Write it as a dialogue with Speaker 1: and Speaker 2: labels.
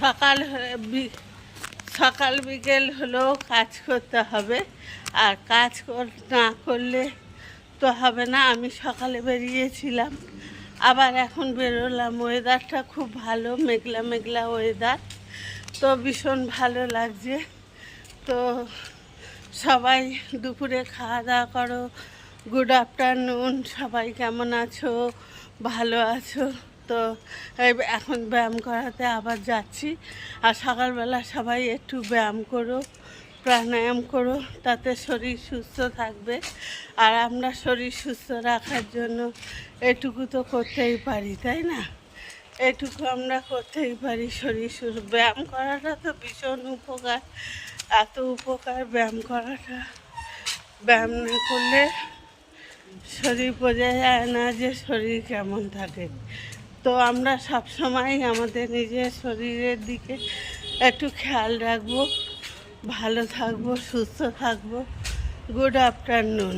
Speaker 1: সকাল সকাল বিকেল হলেও কাজ করতে হবে, আর কাজ না করলে তো হবে না। আমি সকালে বেরিয়েছিলাম, আবার এখন বেরোলাম। ওয়েদারটা খুব ভালো, মেঘলা মেঘলা ওয়েদার, তো ভীষণ ভালো লাগছে। তো সবাই দুপুরে খাওয়া দাওয়া করো। গুড আফটারনুন, সবাই কেমন আছো? ভালো আছো তো? এখন ব্যায়াম করাতে আবার যাচ্ছি। আর সকালবেলা সবাই একটু ব্যায়াম করো, প্রাণায়াম করো, তাতে শরীর সুস্থ থাকবে। আর আমরা শরীর সুস্থ রাখার জন্য এটুকু তো করতেই পারি, তাই না? এটুকু আমরা করতেই পারি। শরীর সুস্থ ব্যায়াম করাটা তো ভীষণ উপকার, এত উপকার ব্যায়াম করাটা। ব্যায়াম না করলে শরীর বোঝা যায় না যে শরীর কেমন থাকে। তো আমরা সবসময় আমাদের নিজের শরীরের দিকে একটু খেয়াল রাখবো, ভালো থাকবো, সুস্থ থাকবো। Good afternoon.